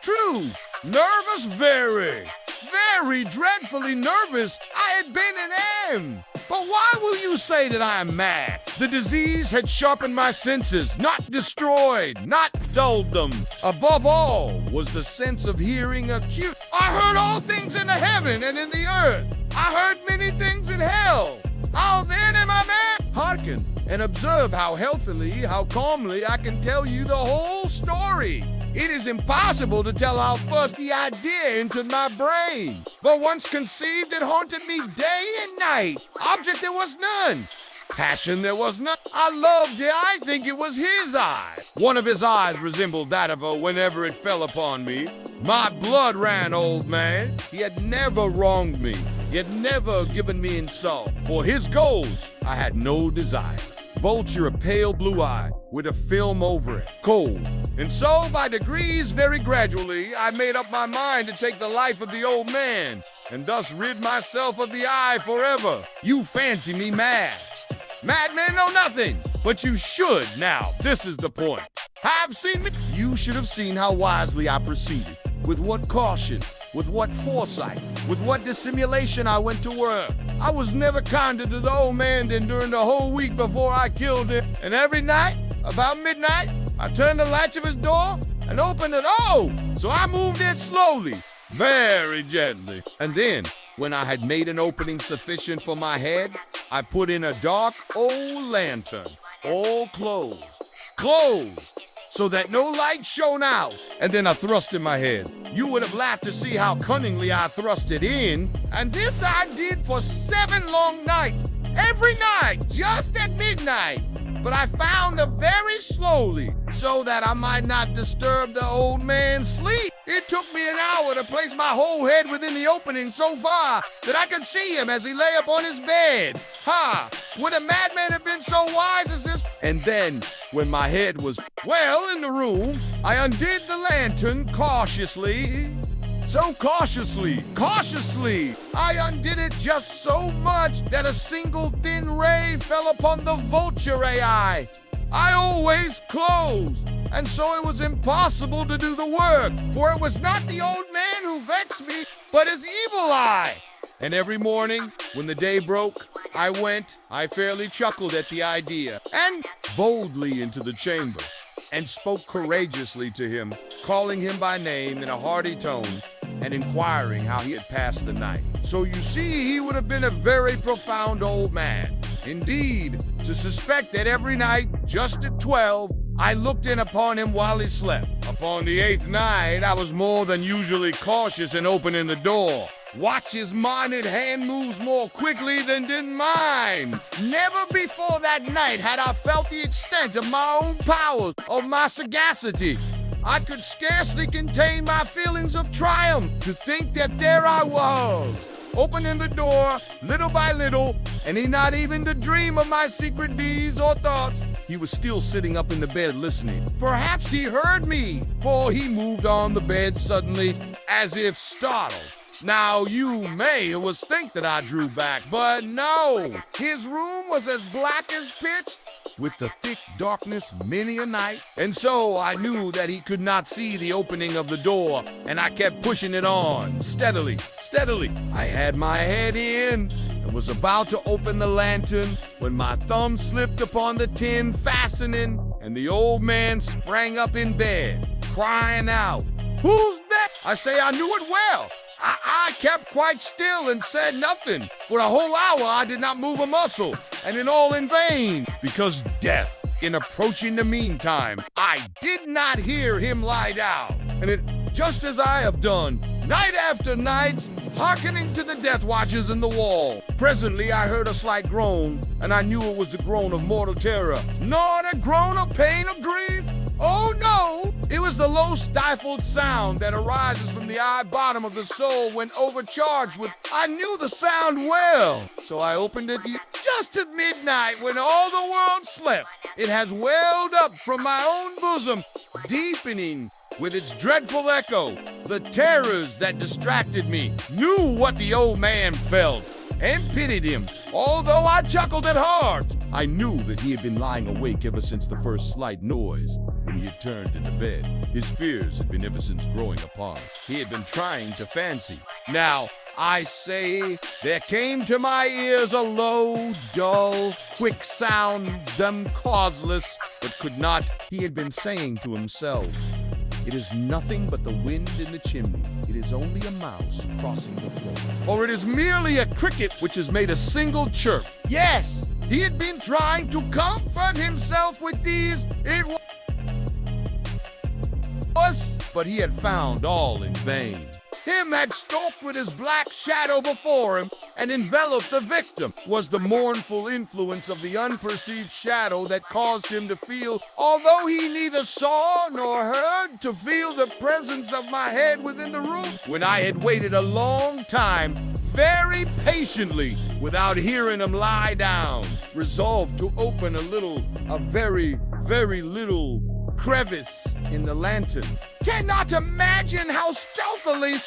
True. Nervous, very dreadfully nervous. I had been and am. But why will you say that I am mad? The disease had sharpened my senses, not destroyed, not dulled them. Above all was the sense of hearing acute. I heard all things in the heaven and in the earth. I heard many things in hell. How then am I mad? Hearken and observe how healthily, how calmly I can tell you the whole story. It is impossible to tell how first the idea entered my brain. But once conceived, it haunted me day and night. Object there was none. Passion there was none. I loved it. I think it was his eye. One of his eyes resembled that of her whenever it fell upon me. My blood ran, old man. He had never wronged me. He had never given me insult. For his goals, I had no desire. Vulture, a pale blue eye with a film over it, cold. And so, by degrees, very gradually, I made up my mind to take the life of the old man, and thus rid myself of the eye forever. You fancy me mad. Madmen know nothing, but you should now. This is the point. Have seen me? You should have seen how wisely I proceeded, with what caution, with what foresight, with what dissimulation I went to work. I was never kinder to the old man than during the whole week before I killed him. And every night, about midnight, I turned the latch of his door and opened it. Oh! So I moved it slowly, very gently. And then, when I had made an opening sufficient for my head, I put in a dark old lantern, all closed, so that no light shone out. And then I thrust in my head. You would have laughed to see how cunningly I thrust it in. And this I did for 7 long nights, every night, just at midnight. But I found her very slowly, so that I might not disturb the old man's sleep. It took me an hour to place my whole head within the opening so far that I could see him as he lay upon his bed. Ha! Would a madman have been so wise as this? And then, when my head was well in the room, I undid the lantern cautiously. So cautiously, I undid it just so much that a single thin ray fell upon the vulture eye. I always closed, and so it was impossible to do the work, for it was not the old man who vexed me, but his evil eye. And every morning, when the day broke, I fairly chuckled at the idea, and boldly into the chamber, and spoke courageously to him, calling him by name in a hearty tone, and inquiring how he had passed the night. So you see, he would have been a very profound old man. Indeed, to suspect that every night, just at 12, I looked in upon him while he slept. Upon the 8th night, I was more than usually cautious in opening the door. Watch his minded hand moves more quickly than did mine. Never before that night had I felt the extent of my own powers, of my sagacity. I could scarcely contain my feelings of triumph to think that there I was, opening the door little by little, and he not even to dream of my secret deeds or thoughts. He was still sitting up in the bed listening. Perhaps he heard me, for he moved on the bed suddenly, as if startled. Now, you may think that I drew back, but no. His room was as black as pitch, with the thick darkness many a night. And so I knew that he could not see the opening of the door, and I kept pushing it on, steadily. I had my head in and was about to open the lantern when my thumb slipped upon the tin fastening, and the old man sprang up in bed, crying out, "Who's that?" I say I knew it well. I kept quite still and said nothing. For a whole hour I did not move a muscle, and in all in vain, because death, in approaching the meantime, I did not hear him lie down. And it, just as I have done, night after night, hearkening to the death watches in the wall. Presently I heard a slight groan, and I knew it was the groan of mortal terror. Not a groan of pain or grief. Oh no! It was the low stifled sound that arises from the eye bottom of the soul when overcharged with. I knew the sound well, so I opened it just at midnight when all the world slept. It has welled up from my own bosom, deepening with its dreadful echo. The terrors that distracted me knew what the old man felt and pitied him. Although I chuckled at heart, I knew that he had been lying awake ever since the first slight noise when he had turned into bed. His fears had been ever since growing upon. He had been trying to fancy. Now, I say, there came to my ears a low, dull, quick sound, them causeless, but could not. He had been saying to himself, "It is nothing but the wind in the chimney. It is only a mouse crossing the floor. Or it is merely a cricket which has made a single chirp." Yes, he had been trying to comfort himself with these. It was, but he had found all in vain. Him had stalked with his black shadow before him and enveloped the victim. Was the mournful influence of the unperceived shadow that caused him to feel, although he neither saw nor heard, to feel the presence of my head within the room. When I had waited a long time, very patiently, without hearing him lie down, resolved to open a very, very little crevice in the lantern. Cannot imagine how stealthily,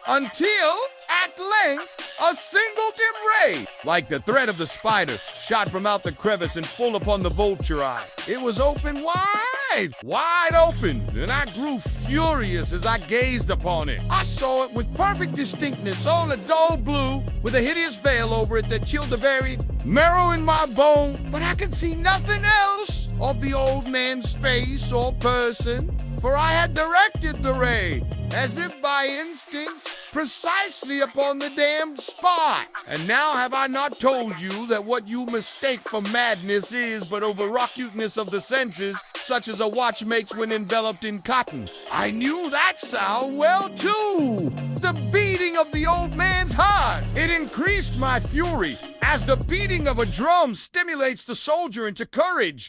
until, at length, a single dim ray, like the thread of the spider, shot from out the crevice and full upon the vulture eye. It was open wide open, and I grew furious as I gazed upon it. I saw it with perfect distinctness, all a dull blue, with a hideous veil over it that chilled the very marrow in my bone, but I could see nothing else of the old man's face or person, for I had directed the ray, as if by instinct, precisely upon the damned spot. And now have I not told you that what you mistake for madness is but overacuteness of the senses, such as a watch makes when enveloped in cotton? I knew that sound well, too. The beating of the old man's heart. It increased my fury, as the beating of a drum stimulates the soldier into courage.